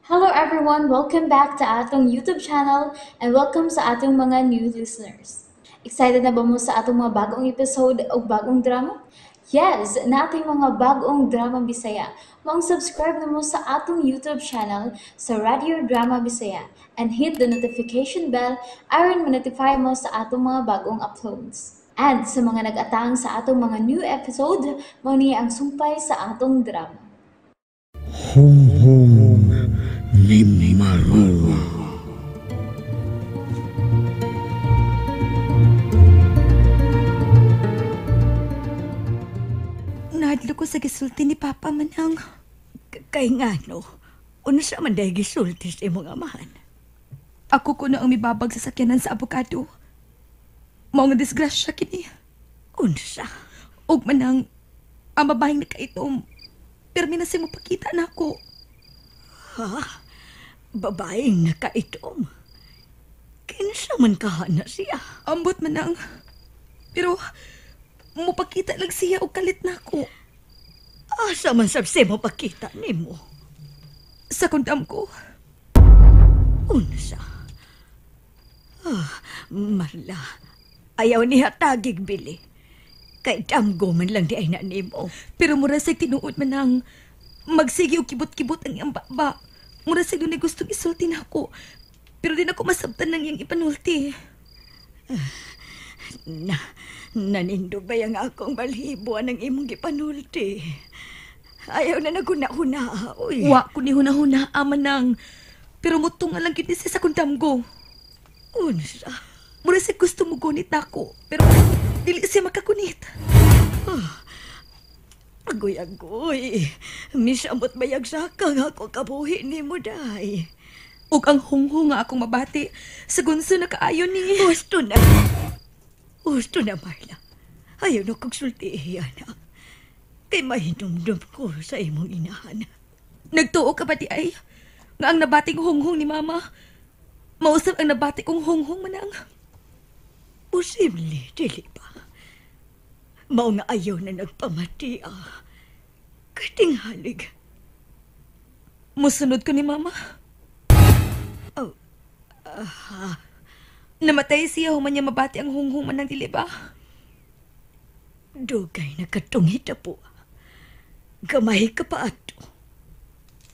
Hello everyone, welcome back to atong YouTube channel and welcome sa atong mga new listeners. Excited na ba mo sa atong mga bagong episode o bagong drama? Yes, na ating mga bagong drama Bisaya. Mag-subscribe na mo sa atong YouTube channel sa Radio Drama Bisaya and hit the notification bell aron ma-notify mo sa atong mga bagong uploads. And sa mga nag-atang sa atong mga new episode, mao niya ang sumpay sa atong drama. Honghong ni Maru. Nadlo ko sa gisulti ni Papa manang. Kay nga no, unsa man dahi gisulti sa imong amahan? Ako ko na ang mibabag sa sakyanan sa abogado. Mao nga disgrasya kini. Unsa? Og manang ang babaeng nakaitom. Permi na siya mo pakita na ako. Ha? Babaeng nakaitom? Kinsa man kahana siya? Ambot manang. Pero mupakita lang siya og kalit na ako. Asa man sabse mo pakita nimo? Sa kundam ko. Unsa? Marla, ayaw niya tagig bili. Kay damgo man lang di ay na nimo. Pero murasig tinuod manang magsige og kibot-kibot ang iyang baba. Murasig doon ay gustong isulti na ako. Pero di na ako masabtan ng iyang ipanulti. Nanindog ba yung akong balhibuan ng imong gipanulti? Ayaw na naguna-huna, uy. Wa ko ni hunahuna manang. Pero mutong nga lang yun siya sa kundam ko. Unsa? Murasig gusto mo gunit na ako. Pero dili siya makakunit. Agoy-agoy. Misambot bayag saka nga ako kabuhi ni mo, day. Ug ang hunghong nga akong mabati sa gunso na kaayon ni. Gusto na. Gusto na, Marla. Ayaw na kong sultihan. Kay mahinumdum ko sa imong inahan. Nagtuo ka ba di ay? Nga ang nabating hunghong ni Mama. Mausap ang nabati kong hunghong manang. Posible, dili ba? Mao nga ayaw na nagpamati, Katinghalig. Musunod ko ni Mama. Oh, Namatay siya human niya mabati ang hunghong manang dili ba? Dugay na katungita po. Gamay ka pa ato.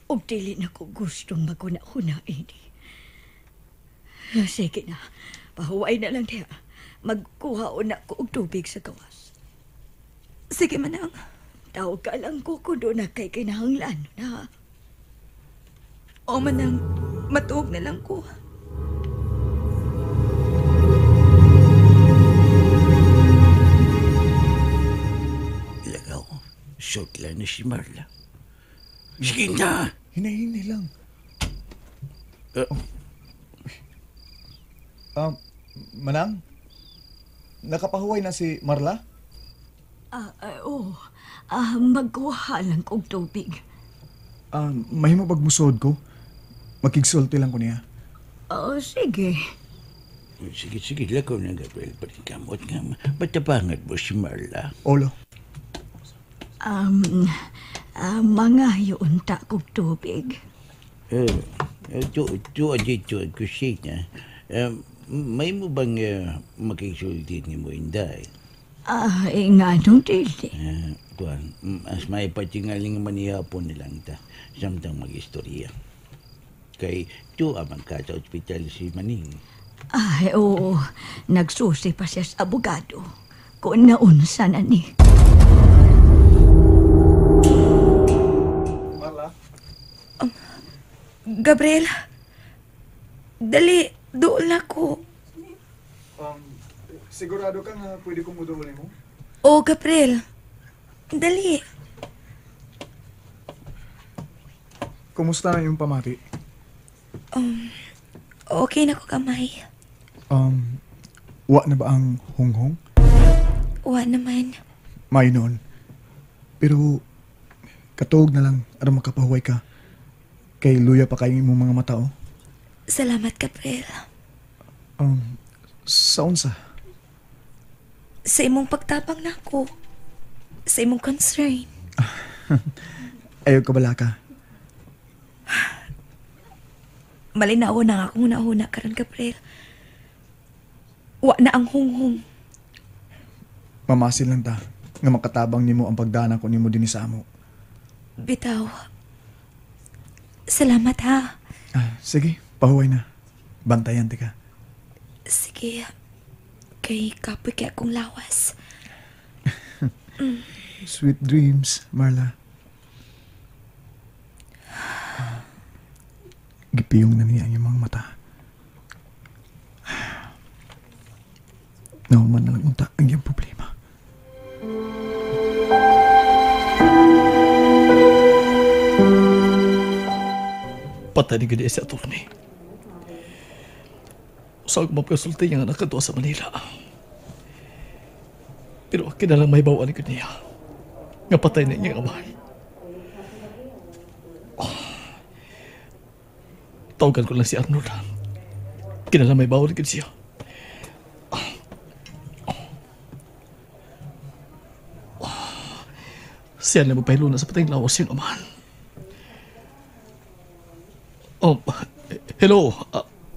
O dili na ko gustong maguna-una ini. Sige na, pahuway na lang diha. Magkuha na ko og tubig sa gawas. Sige manang. Tawag ka lang ko doon na kay kinahanglan na. O manang, matuog na lang ko. Lagaw, short lang na si Marla. Sige na! Hinay-hinay lang. Manang? Nakapahuway na si Marla? Oo. Magkuha lang kong tubig. Mahimo pagmusod ko. Makigsulti lang ko niya. Sige. Sige, lagaw na Gabriel. Pati kamot nga. Batabangat mo si Marla. Olo. Mga yun ta kong tubig. Dito, kusina. May mo bang makisulti ni mo inday? Nga nung dili. Kuan, as may patingaling manihapon nilang ta. Samtang mag-istorya. Kay tu amang ka sa ospital si Maning. Oo. Nagsusi pa siya sa abogado. Kung naunsa na ni. Marla? Gabriel, dali, doon ako. Sigurado ka nga pwede kong muduulin mo? O, Gabriel, dali. Kumusta na yung pamati? Okay na ko kamay. Wa na ba ang honghong? Wa naman. May noon. Pero, katuog na lang aron makapahuway ka. Kay luya pa kayong imong mga matao. Salamat, Gabriel. Sa unsa? Sa imong pagtabang na ako. Sa imong concern. Ayaw ka bala ka. Malinaw na akong una-una karon, Gabriel. Wa na ang hunghung. Mamasil lang ta nga makatabang nimo ang pagdana ko nimo dinhi sa amo. Bitaw. Salamat ha. Sige, pahuway na. Bantayan ti ka. Sige. Kay kapoy kaya akong lawas. Sweet dreams, Marla. Gipiyong na niya ang iyong mga mata. Nauman na lang unta ang iyong problema. Patay ni gani si attorney. Saan ko mapakasulti yung anak ka sa Manila. Pero kinalang may bawaan ko niya. Nga patay na niyang amay. Tawagan ko lang si Arnold. Kinalang may bawaan ko siya. Siya na magpahilo na sa patayang lawas yung amahan. Hello,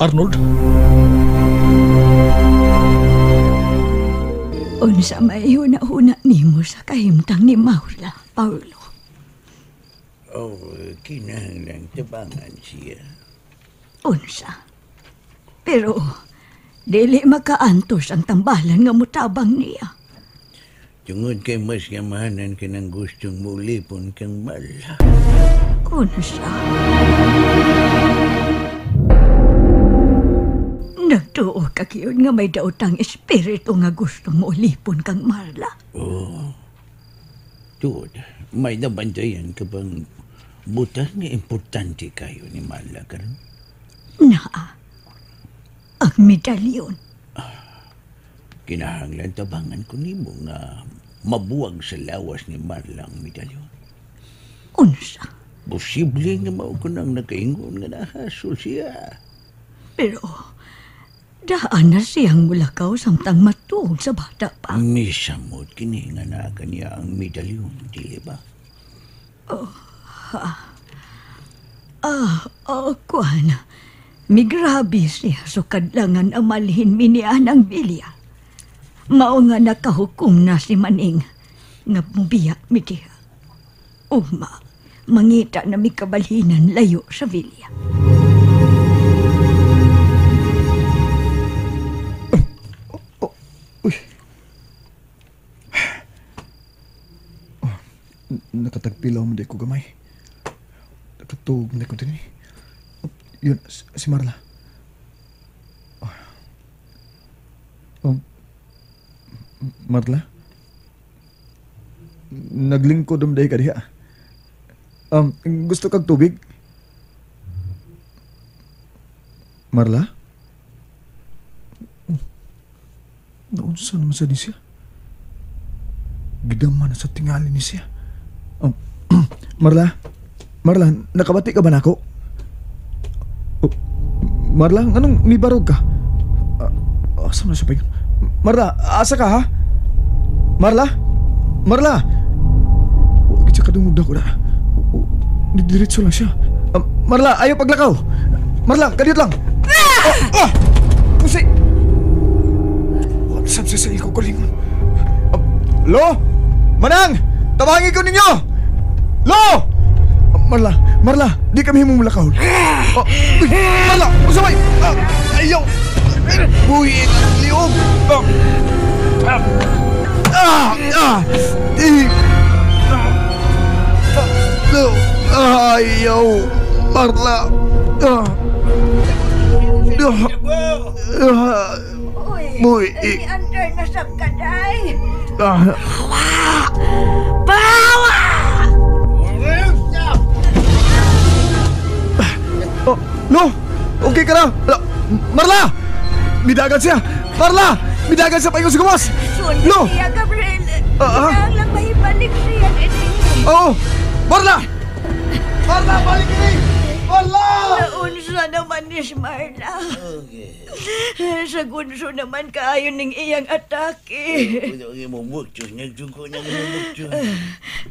Arnold? Unsa may huna-huna nimo sa kahimtang ni Maula, Paulo? Kinahanglang tabangan siya. Unsa? Pero, dili makaantos ang tambalan nga mutabang niya. Tungod kay mas gamahanan ka ng gustong mulipon kang Marla. Unsa? Nagtuo ka kiyon nga may daotang espiritu nga gusto mo ulipon kang Marla. Tuod, may nabantayan ka bang butas nga importante kayo ni Marla karon? Naa, ang medalyon. Kinahanglan tabangan ko nimo nga mabuwag sa lawas ni Marla ang medalyon. Unsa? Posible nga mao ko nang nakaingon nga nahasol siya. Pero, daan na siyang mulakaw samtang matuog sa bata pa. Misamot kini nga naa kaniya ang medalyon, dili ba? Kuan. Migrabe siya so kadlangan ang malhin minian ang bilya. Mao nga nakahukom na si Maning nga mubiyak mi diha. Uma, mangita na mi kabalhinan layo sa bilya. Nakatagpilaw mo di ko gamay. Nakatug mo di ko din. Yun, si Marla. Marla? Naglingkod day ka diha. Gusto kag tubig? Marla? Naunsa naman sa di siya? Gidaman na sa tingali ni siya. Marla? Marla, nakabati ka ba nako? Marla, anong nibarog ka? Asa na siya pa yun? Marla, asa ka ha? Marla? Marla! Huwag siya kadungog na ko na. Didiritso lang siya. Marla, ayaw paglakaw! Marla, kadiyot lang! Pusi! Saan siya sa ikaw kalingon? Lo! Manang! Tawagin ko ninyo! Lo! Marla, di kami himumulakaw. Marla, usaway! Ayaw! Buhin ang liog! Ayaw! Marla! Buhin! Under na sa kaday! Lo! Okay ka na! Marla! Midagan siya! Marla! Midagan siya pa yung sigumas! Lo! Siya, Gabriel! Kailangan lang mahibalik siya. Oo! Marla! Marla, balik ni! Marla! Naunsa naman ni Marla. Sa gunso naman kaayo ning iyang atake. Ano ang imong mukcho? Nagsugo na ang mukcho.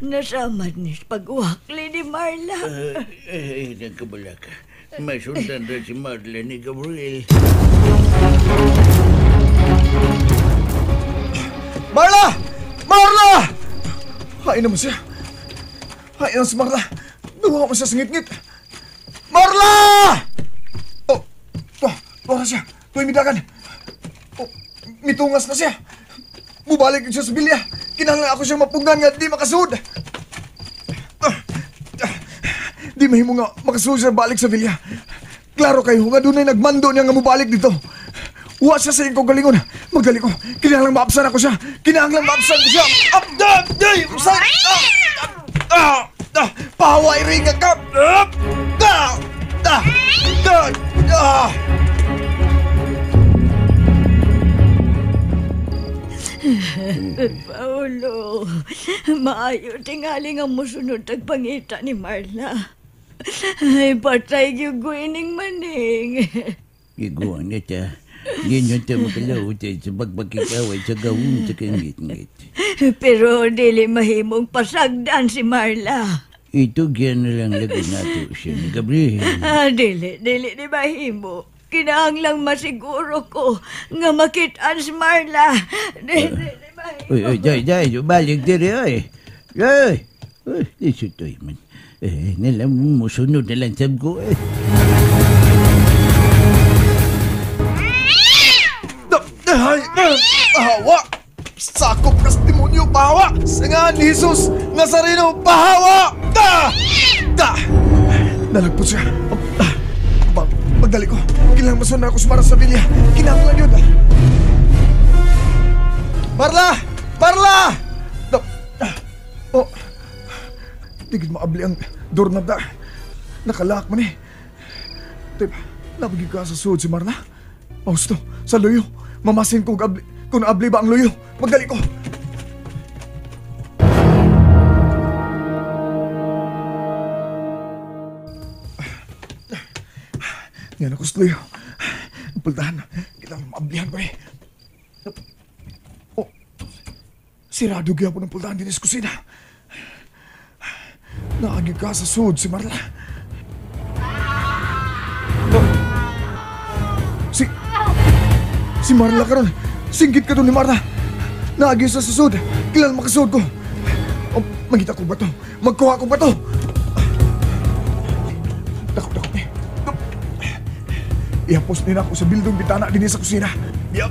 Nasamad ni pag-uwakli ni Marla. Nagkabala ka. Masundan rin si Marla ni Gabriel. Marla! Marla! Hain naman siya. Hain naman si Marla. Gawa mo siya sa ngit-ngit. Marla! Oh, wala siya. Tuwing midagan. Oh, mitungas na siya. Mubalik siya sa bilya. Kinahanglan ako siya mapunggan nga di makasud. Di mahimo nga makasud siya balik sa bilya. Klaro kayo nga doon ay nagmando niya nga mubalik dito. Uwa siya sa iyong galingon. Magdali ko. Kinahanglang maapsan ako siya. Kinahanglang maapsan ko siya. Pahaway ring ka. Paulo, maayo tingali nga musunod tagpangita ni Marla. Ay, patay yung guining maning. Iguan na ta. Ganyan ta makalawot sa pagpagkikaway sa gawin sa kangit-ngit. Pero dili mahimong pasagdan si Marla. Ito gyan na lang lagi nato siya ni Gabriel. Dili di mahimo. Kinahanglang masiguro ko nga makitaan si Marla. Dili mahimo. Uy, day, balik diri, oy. Uy, isutoy man. Nalang mo sunod na lang sab ko, Pahawa! Sakop kas demonyo, pahawa! Sa nga ni Jesus, Nazareno, pahawa! Nalagpot siya. Magdali ko. Kailangan masunod ako sumara sa bilya. Kinahanglan yun. Marla! Marla! Oh, tigil maabli ang doorknob da. Nakalak man eh. Tip, nabagi ka sa suod si Marla? Pausto, sa luyo. Mamasin kung abli ba ang luyo. Magdali ko. Yan ako sa luyo. Pultahan. Kailangan maablihan ko eh. Oh, sirado kaya po ng pultahan din sa kusina. Naagig ka sa sud si Marla. Oh. Si Marla karon. Singgit ka doon ni Marla. Naagig sa sud. Kailan makasud ko. Oh, magita ko ba to? Magkuha ko ba to? Dako eh. Ihapos nila ako sa bildong bitana din sa kusina. Yap.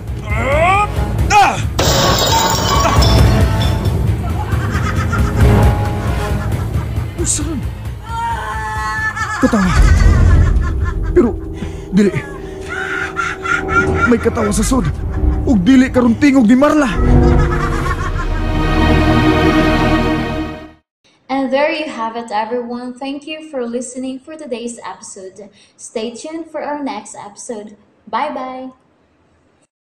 Saan? Katawa. Pero, dili. May katawa sa sud. Ug dili karon tingog ni Marla. And there you have it, everyone. Thank you for listening for today's episode. Stay tuned for our next episode. Bye-bye.